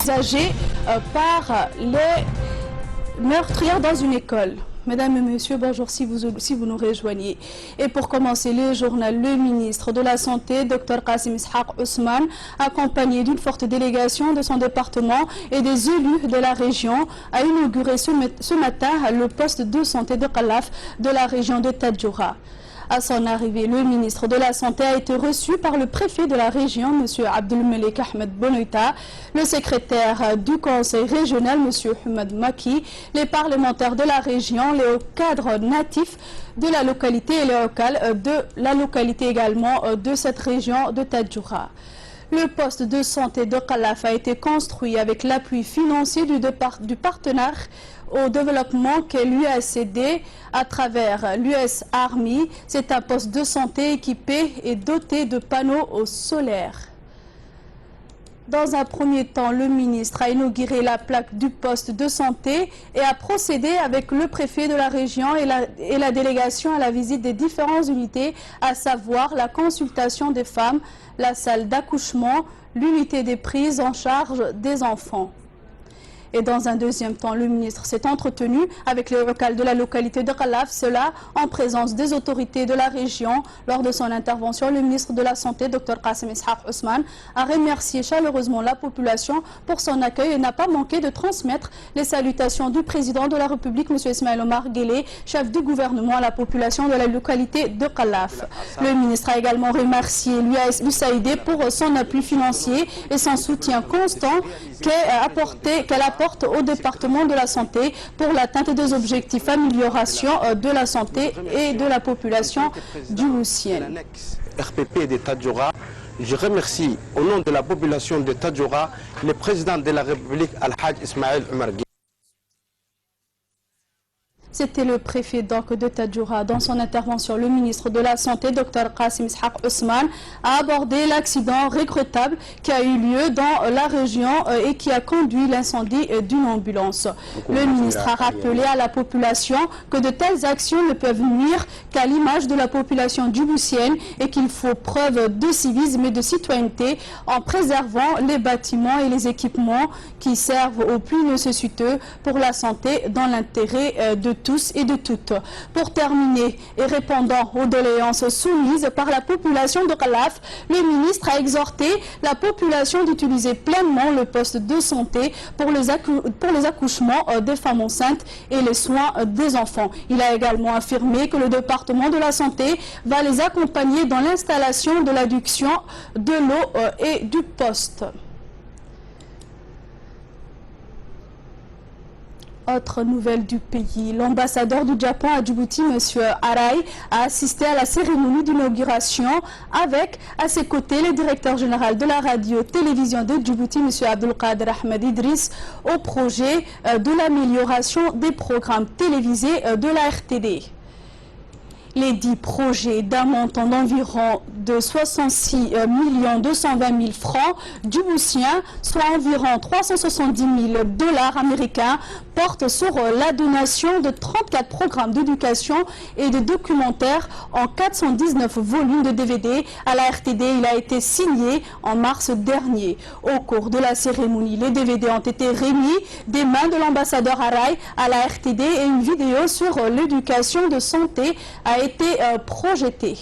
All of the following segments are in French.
Âgés par les meurtrières dans une école. Mesdames et messieurs, bonjour si vous nous rejoignez. Et pour commencer le journal, le ministre de la Santé, Dr Qasim Ishaq Ousmane, accompagné d'une forte délégation de son département et des élus de la région, a inauguré ce matin le poste de santé de Khalaf de la région de Tadjoura. À son arrivée, le ministre de la Santé a été reçu par le préfet de la région, M. Abdelmelek Ahmed Bonoita, le secrétaire du conseil régional, M. Ahmed Maki, les parlementaires de la région, les cadres natifs de la localité et les locales de la localité également de cette région de Tadjoura. Le poste de santé de Khalaf a été construit avec l'appui financier du partenaire au développement qu'est l'USAID à travers l'US Army. C'est un poste de santé équipé et doté de panneaux solaires. Dans un premier temps, le ministre a inauguré la plaque du poste de santé et a procédé avec le préfet de la région et la délégation à la visite des différentes unités, à savoir la consultation des femmes, la salle d'accouchement, l'unité des prises en charge des enfants. Et dans un deuxième temps, le ministre s'est entretenu avec les locales de la localité de Khalaf, cela en présence des autorités de la région. Lors de son intervention, le ministre de la Santé, Dr Qasim Ishaq Ousmane, a remercié chaleureusement la population pour son accueil et n'a pas manqué de transmettre les salutations du président de la République, M. Ismaël Omar Guelleh, chef du gouvernement, à la population de la localité de Khalaf. Le ministre a également remercié l'USAID pour son appui financier et son soutien constant qu'elle apporte au département de la santé pour l'atteinte des objectifs d'amélioration de la santé et de la population djiboutienne. RPP de Tadjoura, je remercie au nom de la population de Tadjoura le président de la République Al-Hajj Ismaël Omar Guelleh. C'était le préfet de Tadjoura. Dans son intervention, le ministre de la Santé, Dr Qasim Ishaq Ousmane, a abordé l'accident regrettable qui a eu lieu dans la région et qui a conduit l'incendie d'une ambulance. Le ministre a rappelé à la population que de telles actions ne peuvent nuire qu'à l'image de la population djiboutienne et qu'il faut preuve de civisme et de citoyenneté en préservant les bâtiments et les équipements qui servent aux plus nécessiteux pour la santé dans l'intérêt de tous et de toutes. Pour terminer et répondant aux doléances soumises par la population de Khalaf, le ministre a exhorté la population d'utiliser pleinement le poste de santé pour les accouchements des femmes enceintes et les soins des enfants. Il a également affirmé que le département de la santé va les accompagner dans l'installation de l'adduction de l'eau et du poste. Autre nouvelle du pays, l'ambassadeur du Japon à Djibouti, M. Arai, a assisté à la cérémonie d'inauguration avec, à ses côtés, le directeur général de la radio-télévision de Djibouti, M. Abdelkader Ahmed Idriss, au projet de l'amélioration des programmes télévisés de la RTD. Les 10 projets d'un montant d'environ de 66 220 000 francs djiboutiens, soit environ 370 000 $ américains, portent sur la donation de 34 programmes d'éducation et de documentaires en 419 volumes de DVD à la RTD. Il a été signé en mars dernier. Au cours de la cérémonie, les DVD ont été remis des mains de l'ambassadeur Arai à la RTD et une vidéo sur l'éducation de santé a été projetée.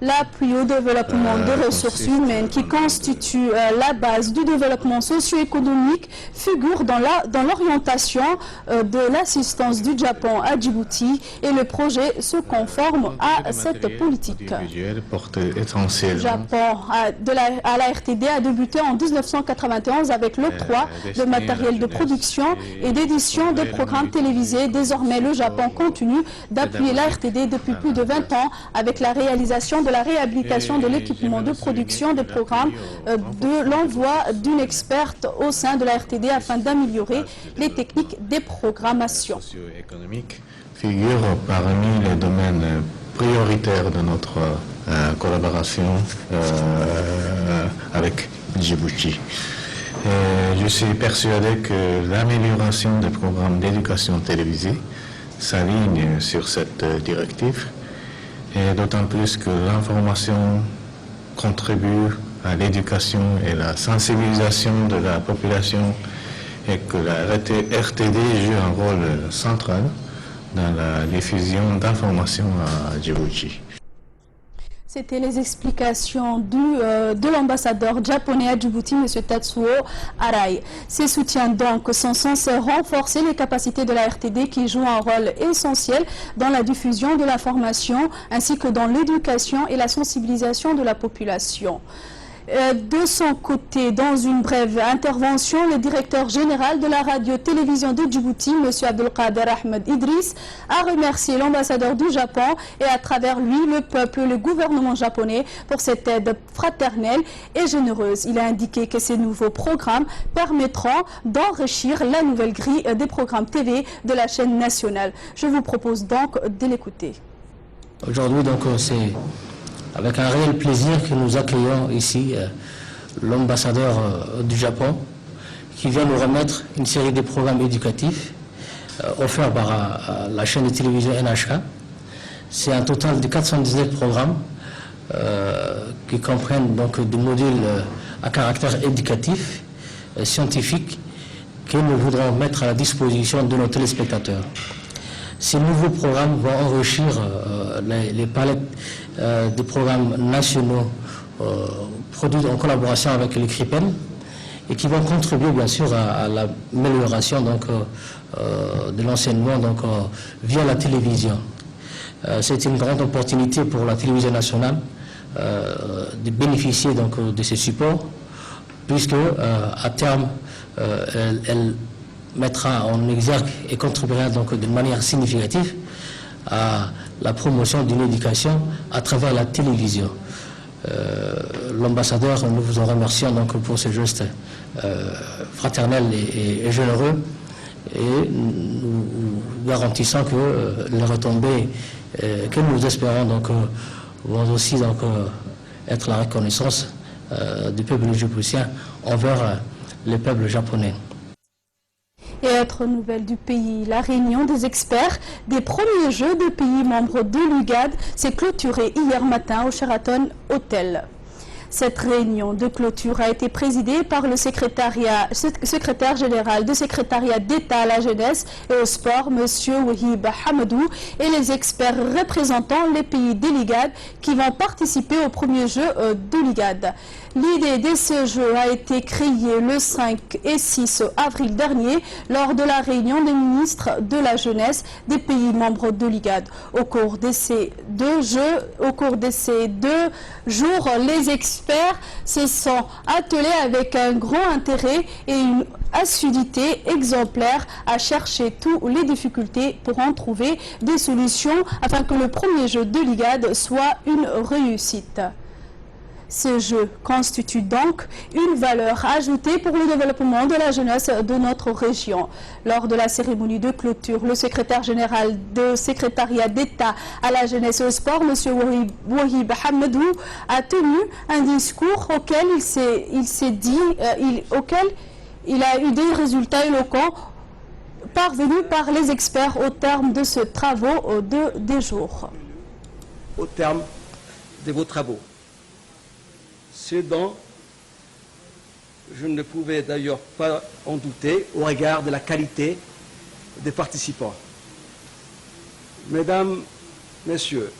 L'appui au développement des ressources humaines qui constitue la base du développement socio-économique figure dans l'orientation de l'assistance du Japon à Djibouti et le projet se conforme à cette politique. Le Japon à la RTD a débuté en 1991 avec l'octroi de matériel de production et d'édition des programmes télévisés. Désormais, le Japon continue d'appuyer la RTD depuis plus de 20 ans avec la réalisation de la réhabilitation de l'équipement de production des programmes, de l'envoi d'une experte au sein de la RTD afin d'améliorer les techniques des programmations. Socio-économique figure parmi les domaines prioritaires de notre collaboration avec Djibouti. Je suis persuadé que l'amélioration des programmes d'éducation télévisée s'aligne sur cette directive. Et d'autant plus que l'information contribue à l'éducation et la sensibilisation de la population et que la RTD joue un rôle central dans la diffusion d'informations à Djibouti. C'était les explications de l'ambassadeur japonais à Djibouti, M. Tatsuo Arai. Ces soutiens donc sont censés renforcer les capacités de la RTD qui joue un rôle essentiel dans la diffusion de l'information ainsi que dans l'éducation et la sensibilisation de la population. De son côté, dans une brève intervention, le directeur général de la radio-télévision de Djibouti, M. Abdelkader Ahmed Idriss, a remercié l'ambassadeur du Japon et à travers lui le peuple, le gouvernement japonais pour cette aide fraternelle et généreuse. Il a indiqué que ces nouveaux programmes permettront d'enrichir la nouvelle grille des programmes TV de la chaîne nationale. Je vous propose donc de l'écouter. Aujourd'hui, donc, c'est avec un réel plaisir que nous accueillons ici l'ambassadeur du Japon qui vient nous remettre une série de programmes éducatifs offerts par la chaîne de télévision NHK. C'est un total de 419 programmes qui comprennent donc des modules à caractère éducatif, scientifique, que nous voudrons mettre à la disposition de nos téléspectateurs. Ces nouveaux programmes vont enrichir les palettes des programmes nationaux produits en collaboration avec le CRIPEN et qui vont contribuer bien sûr à l'amélioration de l'enseignement via la télévision. C'est une grande opportunité pour la télévision nationale de bénéficier de ces supports puisque à terme elle mettra en exergue et contribuera donc de manière significative à la promotion d'une éducation à travers la télévision. L'ambassadeur, nous vous en remercions donc pour ce geste fraternel et généreux et nous garantissons que les retombées que nous espérons vont aussi être la reconnaissance du peuple djiboutien envers le peuple japonais. Et autre nouvelle du pays, la réunion des experts des premiers Jeux des pays membres de l'UGAD s'est clôturée hier matin au Sheraton Hotel. Cette réunion de clôture a été présidée par le secrétaire général du secrétariat d'État à la jeunesse et au sport, M. Wahib Hamadou, et les experts représentant les pays de l'UGAD qui vont participer aux premiers Jeux de l'UGAD. L'idée de ce jeu a été créée le 5 et 6 avril dernier lors de la réunion des ministres de la jeunesse des pays membres de l'UGAD. Au cours de ces deux jours, les experts se sont attelés avec un grand intérêt et une assiduité exemplaire à chercher toutes les difficultés pour en trouver des solutions afin que le premier jeu de l'UGAD soit une réussite. Ce jeu constitue donc une valeur ajoutée pour le développement de la jeunesse de notre région. Lors de la cérémonie de clôture, le secrétaire général du secrétariat d'État à la jeunesse et au sport, M. Wahib Hamadou, a tenu un discours auquel il a eu des résultats éloquents parvenus par les experts au terme de ce travaux des jours. Au terme de vos travaux. Ce dont je ne pouvais d'ailleurs pas en douter au regard de la qualité des participants. Mesdames, Messieurs,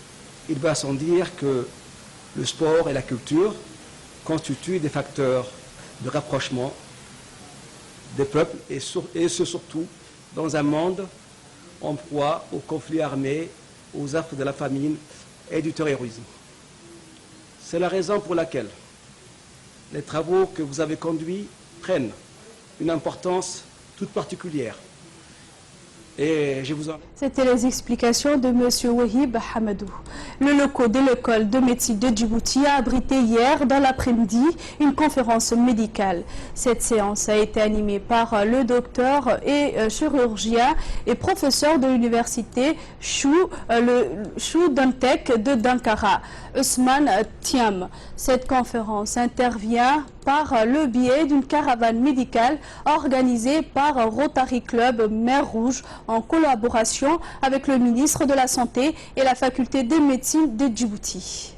il va sans dire que le sport et la culture constituent des facteurs de rapprochement des peuples et ce surtout dans un monde en proie aux conflits armés, aux affres de la famine et du terrorisme. C'est la raison pour laquelle les travaux que vous avez conduits prennent une importance toute particulière. Et je vous en... C'était les explications de M. Wahib Hamadou. Le local de l'école de médecine de Djibouti a abrité hier dans l'après-midi une conférence médicale. Cette séance a été animée par le docteur et chirurgien et professeur de l'université Chou Dantec de Dankara, Ousmane Thiam. Cette conférence intervient par le biais d'une caravane médicale organisée par Rotary Club Mer Rouge en collaboration avec le ministre de la Santé et la faculté de médecine de Djibouti.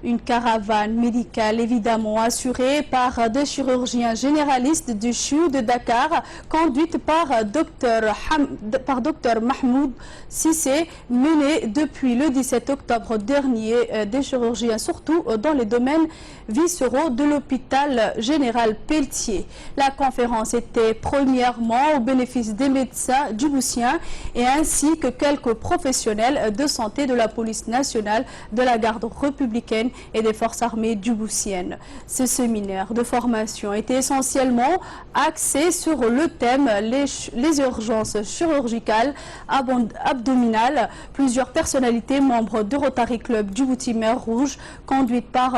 Une caravane médicale évidemment assurée par des chirurgiens généralistes du CHU de Dakar, conduite par Dr Mahmoud Sissé, menée depuis le 17 octobre dernier des chirurgiens, surtout dans les domaines viscéraux de l'hôpital général Pelletier. La conférence était premièrement au bénéfice des médecins djiboutiens et ainsi que quelques professionnels de santé de la police nationale, de la garde républicaine et des forces armées djiboutiennes. Ce séminaire de formation était essentiellement axé sur le thème les urgences chirurgicales abdominales. Plusieurs personnalités membres du Rotary Club Djibouti Mer Rouge, conduites par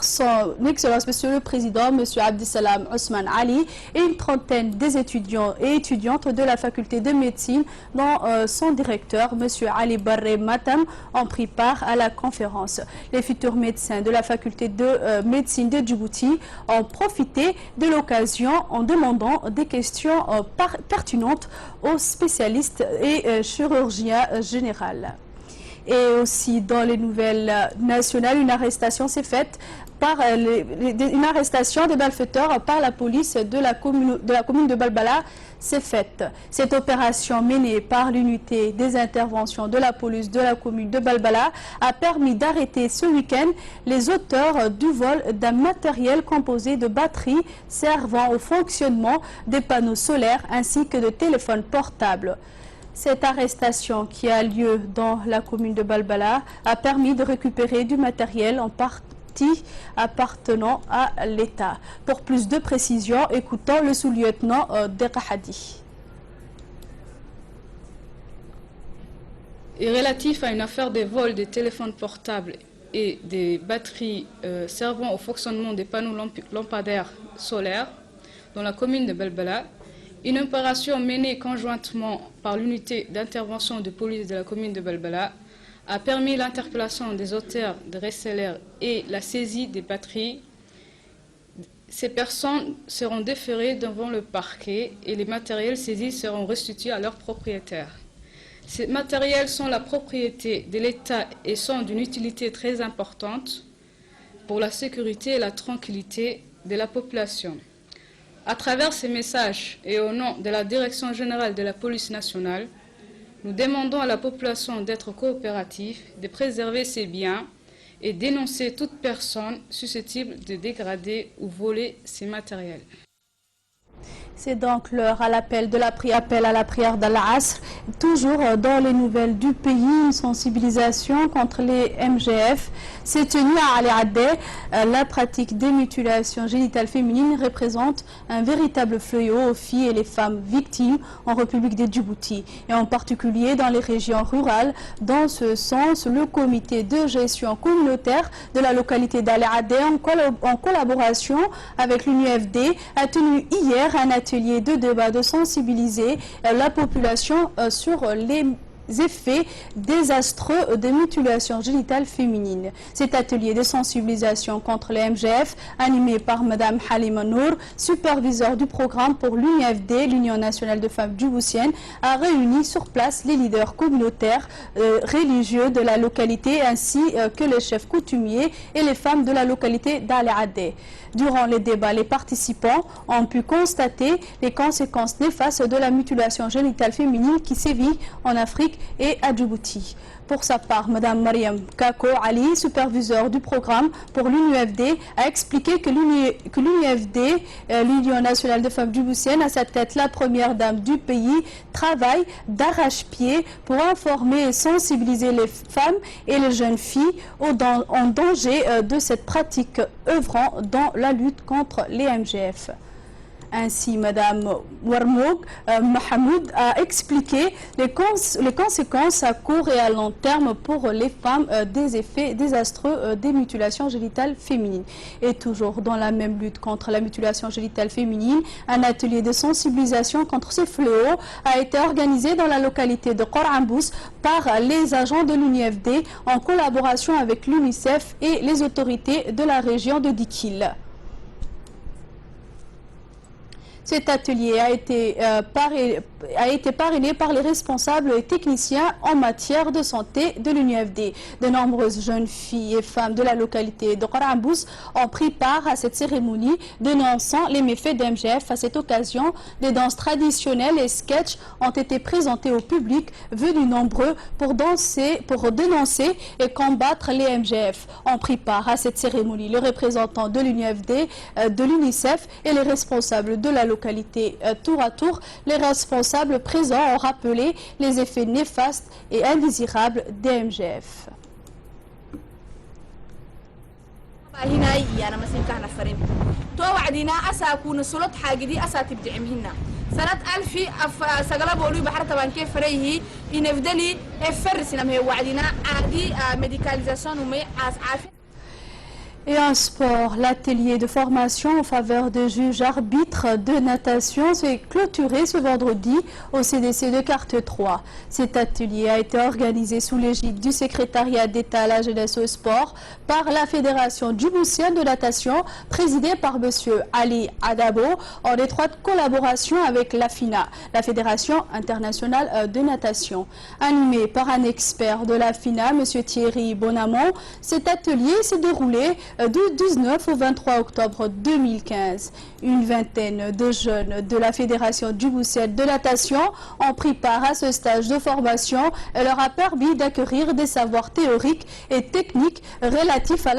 son Excellence Monsieur le Président, Monsieur Abdissalam Ousmane Ali, et une trentaine des étudiants et étudiantes de la faculté de médecine, dont son directeur, Monsieur Ali Barre Matam, ont pris part à la conférence. Les futurs médecins de la faculté de médecine de Djibouti ont profité de l'occasion en demandant des questions pertinentes aux spécialistes et chirurgiens généraux. Et aussi dans les nouvelles nationales, une arrestation s'est faite une arrestation des malfaiteurs par la police de la commune de Balbala s'est faite. Cette opération menée par l'unité des interventions de la police de la commune de Balbala a permis d'arrêter ce week-end les auteurs du vol d'un matériel composé de batteries servant au fonctionnement des panneaux solaires ainsi que de téléphones portables. Cette arrestation qui a lieu dans la commune de Balbala a permis de récupérer du matériel en partie appartenant à l'État. Pour plus de précisions, écoutons le sous-lieutenant Dekahadi. Et relatif à une affaire de vol des téléphones portables et des batteries servant au fonctionnement des panneaux lampadaires solaires dans la commune de Balbala, une opération menée conjointement par l'unité d'intervention de police de la commune de Balbala a permis l'interpellation des auteurs de receleurs et la saisie des batteries. Ces personnes seront déférées devant le parquet et les matériels saisis seront restitués à leurs propriétaires. Ces matériels sont la propriété de l'État et sont d'une utilité très importante pour la sécurité et la tranquillité de la population. À travers ces messages et au nom de la Direction générale de la police nationale, nous demandons à la population d'être coopérative, de préserver ses biens et dénoncer toute personne susceptible de dégrader ou voler ces matériels. C'est donc l'heure à l'appel à la prière d'Al-Asr. Toujours dans les nouvelles du pays, une sensibilisation contre les MGF s'est tenue à Ali Adé. La pratique des mutilations génitales féminines représente un véritable fléau aux filles et les femmes victimes en République des Djibouti, et en particulier dans les régions rurales. Dans ce sens, le comité de gestion communautaire de la localité d'Ali Adé, en collaboration avec l'UNIFD, a tenu hier un atelier de débat de sensibiliser la population sur les effets désastreux des mutilations génitales féminines. Cet atelier de sensibilisation contre les MGF, animé par Mme Halima Nour, superviseur du programme pour l'UNIFD, l'Union nationale de femmes djiboutiennes, a réuni sur place les leaders communautaires religieux de la localité ainsi que les chefs coutumiers et les femmes de la localité d'Ali Adé. Durant les débats, les participants ont pu constater les conséquences néfastes de la mutilation génitale féminine qui sévit en Afrique et à Djibouti. Pour sa part, Mme Mariam Kako Ali, superviseur du programme pour l'UNIFD, a expliqué que l'UNIFD, l'Union nationale de femmes djiboutiennes, à sa tête la première dame du pays, travaille d'arrache-pied pour informer et sensibiliser les femmes et les jeunes filles en danger de cette pratique œuvrant dans la lutte contre les MGF. Ainsi, Mme Warmouk Mahamoud a expliqué les conséquences à court et à long terme pour les femmes des effets désastreux des mutilations génitales féminines. Et toujours dans la même lutte contre la mutilation génitale féminine, un atelier de sensibilisation contre ces fléaux a été organisé dans la localité de Korambous par les agents de l'UNIFD en collaboration avec l'UNICEF et les autorités de la région de Dikil. Cet atelier a été parrainé par les responsables et techniciens en matière de santé de l'UNUFD. De nombreuses jeunes filles et femmes de la localité de Qarambous ont pris part à cette cérémonie, dénonçant les méfaits d'MGF. À cette occasion, des danses traditionnelles et sketchs ont été présentés au public, venus nombreux pour dénoncer et combattre les MGF. Ont pris part à cette cérémonie le représentant de l'UNUFD, de l'UNICEF et les responsables de la localité. Tour à tour, les responsables présents ont rappelé les effets néfastes et indésirables des MGF. Et en sport, l'atelier de formation en faveur de juges arbitres de natation s'est clôturé ce vendredi au CDC de Carte 3. Cet atelier a été organisé sous l'égide du secrétariat d'État à la jeunesse au sport par la Fédération djiboutienne de natation présidée par M. Ali Adabo en étroite collaboration avec la FINA, la Fédération internationale de natation. Animé par un expert de la FINA, M. Thierry Bonamont, cet atelier s'est déroulé du 19 au 23 octobre 2015. Une vingtaine de jeunes de la Fédération djiboutienne de natation ont pris part à ce stage de formation et leur a permis d'acquérir des savoirs théoriques et techniques relatifs à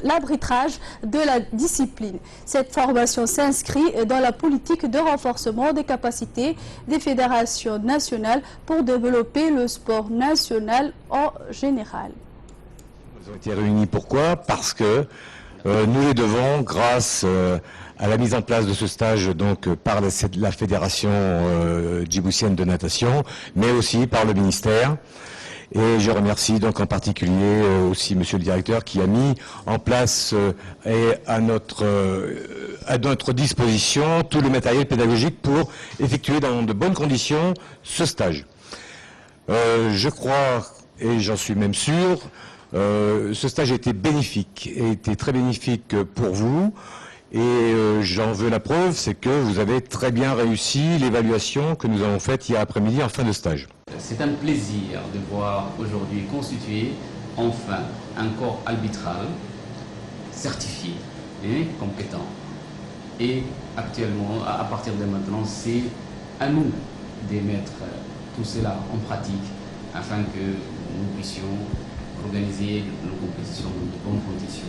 l'arbitrage de la discipline. Cette formation s'inscrit dans la politique de renforcement des capacités des fédérations nationales pour développer le sport national en général. Nous avons été réunis pourquoi? Parce que nous les devons grâce à la mise en place de ce stage donc par la Fédération djiboutienne de natation, mais aussi par le ministère. Et je remercie donc en particulier aussi Monsieur le Directeur qui a mis en place et à notre disposition tout le matériel pédagogique pour effectuer dans de bonnes conditions ce stage. Je crois, et j'en suis même sûr, ce stage a été bénéfique, a été très bénéfique pour vous et j'en veux la preuve, c'est que vous avez très bien réussi l'évaluation que nous avons faite hier après-midi en fin de stage. C'est un plaisir de voir aujourd'hui constituer enfin un corps arbitral certifié et compétent. Et actuellement, à partir de maintenant, c'est à nous de mettre tout cela en pratique afin que nous puissions organiser nos compétitions dans de bonnes conditions.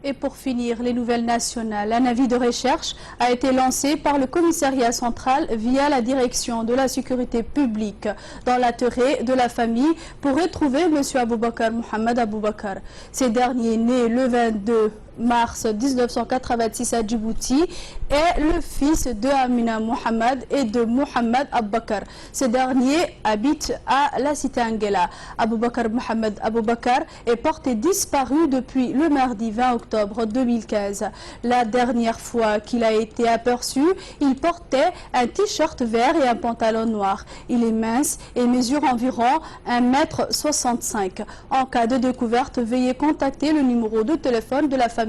Et pour finir, les nouvelles nationales. Un avis de recherche a été lancé par le commissariat central via la direction de la sécurité publique dans l'intérêt de la famille pour retrouver M. Aboubakar Mohamed Aboubakar. Ces derniers, nés le 22 mars 1986 à Djibouti, est le fils de Amina Mohamed et de Mohamed Aboubakar. Ces derniers habitent à la cité Angela. Aboubakar Mohamed Aboubakar est porté disparu depuis le mardi 20 octobre 2015. La dernière fois qu'il a été aperçu, il portait un t-shirt vert et un pantalon noir. Il est mince et mesure environ 1,65 m. En cas de découverte, veuillez contacter le numéro de téléphone de la famille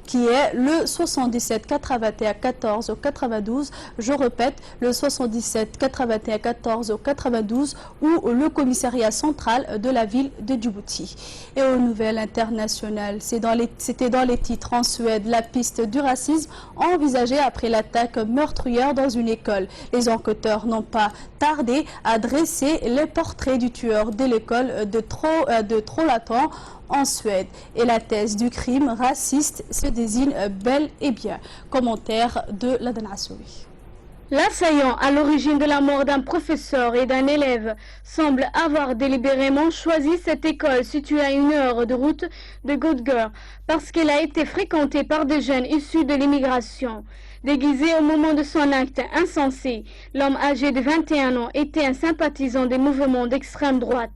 qui est le 77 81 14 92, je répète, le 77 81 14 92 ou le commissariat central de la ville de Djibouti. Et aux nouvelles internationales, c'était dans les titres en Suède, la piste du racisme envisagée après l'attaque meurtrière dans une école. Les enquêteurs n'ont pas tardé à dresser les portraits du tueur de l'école de Trollhättan en Suède. Et la thèse du crime raciste se désigne bel et bien. Commentaire de Ladan Assoui. L'assaillant à l'origine de la mort d'un professeur et d'un élève semble avoir délibérément choisi cette école située à 1 heure de route de Godgur parce qu'elle a été fréquentée par des jeunes issus de l'immigration. Déguisé au moment de son acte insensé, l'homme âgé de 21 ans était un sympathisant des mouvements d'extrême droite.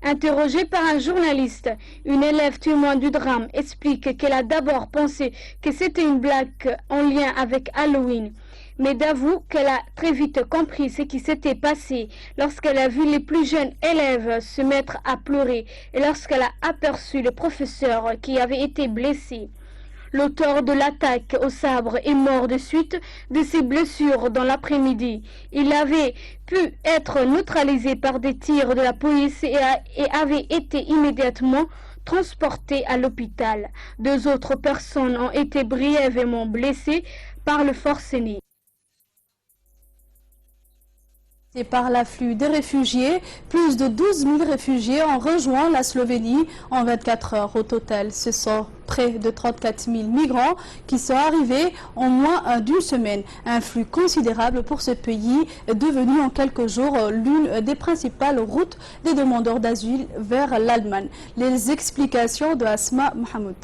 Interrogée par un journaliste, une élève témoin du drame explique qu'elle a d'abord pensé que c'était une blague en lien avec Halloween, mais d'avoue qu'elle a très vite compris ce qui s'était passé lorsqu'elle a vu les plus jeunes élèves se mettre à pleurer et lorsqu'elle a aperçu le professeur qui avait été blessé. L'auteur de l'attaque au sabre est mort de suite de ses blessures dans l'après-midi. Il avait pu être neutralisé par des tirs de la police et avait été immédiatement transporté à l'hôpital. 2 autres personnes ont été brièvement blessées par le forcené. Et par l'afflux des réfugiés, plus de 12 000 réfugiés ont rejoint la Slovénie en 24 heures. Au total, ce sont près de 34 000 migrants qui sont arrivés en moins d'une semaine. Un flux considérable pour ce pays, devenu en quelques jours l'une des principales routes des demandeurs d'asile vers l'Allemagne. Les explications de Asma Mohamed.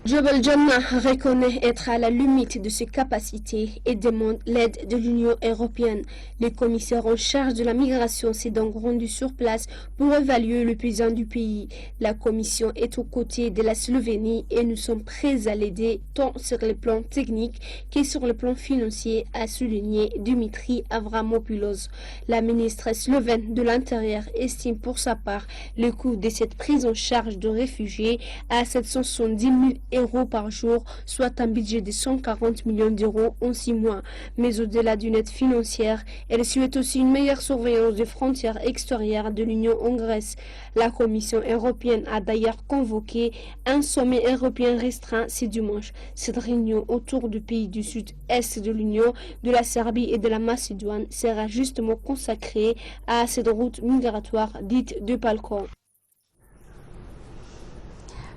Jebel Jannah reconnaît être à la limite de ses capacités et demande l'aide de l'Union européenne. Les commissaires en charge de la migration s'est donc rendu sur place pour évaluer le besoin du pays. La commission est aux côtés de la Slovénie et nous sommes prêts à l'aider tant sur le plan technique que sur le plan financier, a souligné Dimitri Avramopoulos. La ministre slovène de l'Intérieur estime pour sa part le coût de cette prise en charge de réfugiés à 770 000 € par jour, soit un budget de 140 millions d'euros en 6 mois. Mais au-delà d'une aide financière, elle souhaite aussi une meilleure surveillance des frontières extérieures de l'Union en Grèce. La Commission européenne a d'ailleurs convoqué un sommet européen restreint ce dimanche. Cette réunion autour du pays du sud-est de l'Union, de la Serbie et de la Macédoine sera justement consacrée à cette route migratoire dite de Balkan.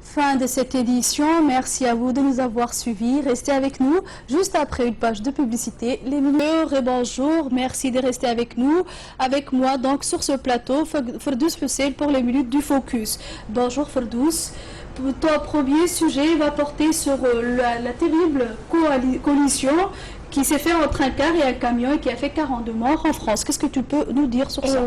Fin de cette édition, merci à vous de nous avoir suivis. Restez avec nous juste après une page de publicité. Les mineurs et bonjour, merci de rester avec nous. Avec moi donc sur ce plateau, Ferdous Hussein pour les minutes du focus. Bonjour Ferdous. Ton premier sujet va porter sur la terrible collision qui s'est faite entre un car et un camion et qui a fait 42 morts en France. Qu'est-ce que tu peux nous dire sur ça?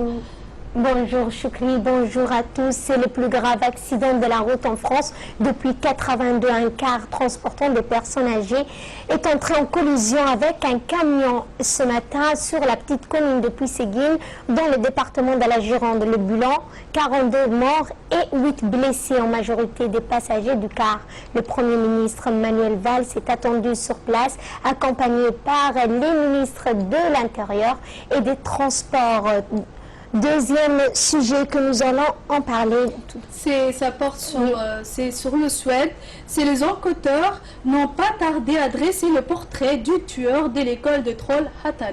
Bonjour Choukri, bonjour à tous. C'est le plus grave accident de la route en France depuis 82. Un car transportant des personnes âgées est entré en collision avec un camion ce matin sur la petite commune de Puisséguine dans le département de la Gironde. Le bilan, 42 morts et 8 blessés, en majorité des passagers du car. Le Premier ministre Manuel Valls est attendu sur place, accompagné par les ministres de l'Intérieur et des Transports. Deuxième sujet que nous allons en parler. Ça porte sur le Suède. C'est les enquêteurs n'ont pas tardé à dresser le portrait du tueur de l'école de Troll Hattan.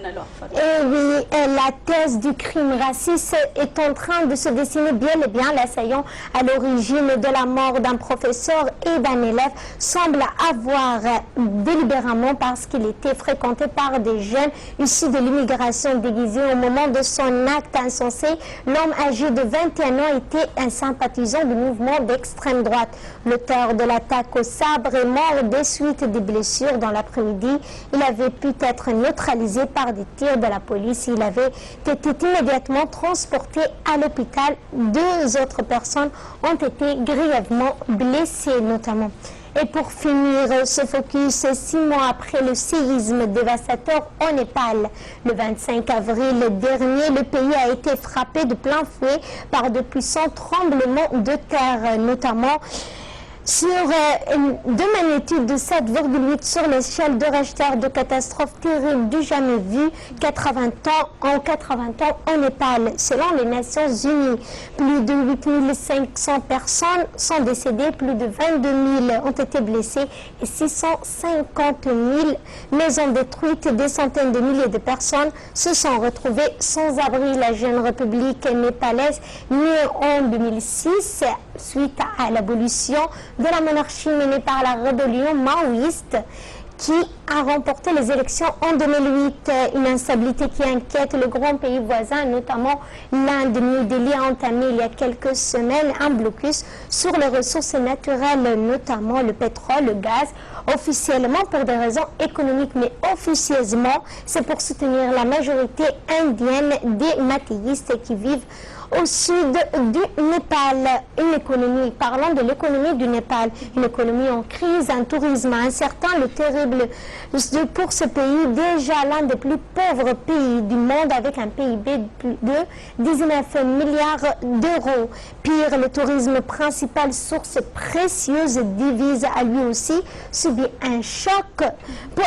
Et oui, la thèse du crime raciste est en train de se dessiner bien et bien. L'assaillant à l'origine de la mort d'un professeur et d'un élève semble avoir délibérément, parce qu'il était fréquenté par des jeunes issus de l'immigration déguisée au moment de son acte insensé. L'homme âgé de 21 ans était un sympathisant du mouvement d'extrême droite. L'auteur de l'attaque au sabre est mort des suites des blessures dans l'après-midi. Il avait pu être neutralisé par des tirs de la police. Il avait été immédiatement transporté à l'hôpital. 2 autres personnes ont été grièvement blessées notamment. Et pour finir ce focus, 6 mois après le séisme dévastateur au Népal, le 25 avril dernier, le pays a été frappé de plein fouet par de puissants tremblements de terre, notamment sur 2 magnitudes de 7,8 sur l'échelle de Richter, de catastrophe terrible du jamais vu en 80 ans au Népal. Selon les Nations Unies, plus de 8 500 personnes sont décédées, plus de 22 000 ont été blessées et 650 000 maisons détruites. Des centaines de milliers de personnes se sont retrouvées sans abri. La jeune république népalaise, née en 2006, suite à l'abolition de la monarchie menée par la rébellion maoïste, qui a remporté les élections en 2008. Une instabilité qui inquiète le grand pays voisin, notamment l'Inde. New Delhi a entamé il y a quelques semaines un blocus sur les ressources naturelles, notamment le pétrole, le gaz, officiellement pour des raisons économiques, mais officieusement c'est pour soutenir la majorité indienne des mathéistes qui vivent au sud du Népal. Une économie, parlons de l'économie du Népal, une économie en crise, un tourisme incertain, le terrible pour ce pays, déjà l'un des plus pauvres pays du monde avec un PIB de 19 milliards d'euros. Pire, le tourisme principal, source précieuse de devises, a lui aussi subi un choc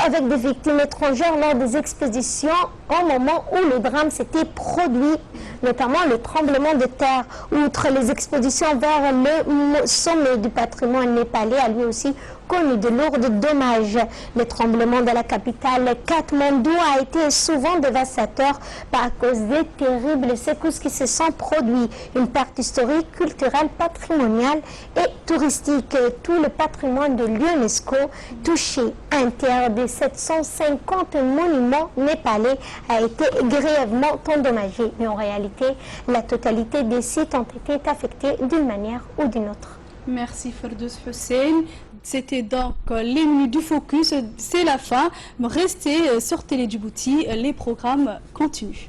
avec des victimes étrangères lors des expéditions au moment où le drame s'était produit, notamment le tremblement de terre. Outre les expéditions vers le sommet du patrimoine népalais, a lui aussi connu de lourds dommages. Le tremblement de la capitale Katmandou a été souvent dévastateur à cause des terribles secousses qui se sont produites. Une perte historique, culturelle, patrimoniale et touristique. Tout le patrimoine de l'UNESCO touché. Un tiers des 750 monuments népalais a été grièvement endommagé. Mais en réalité, la totalité des sites ont été affectés d'une manière ou d'une autre. Merci Ferdous Hussein. C'était donc les minutes du focus. C'est la fin. Restez sur Télé Djibouti. Les programmes continuent.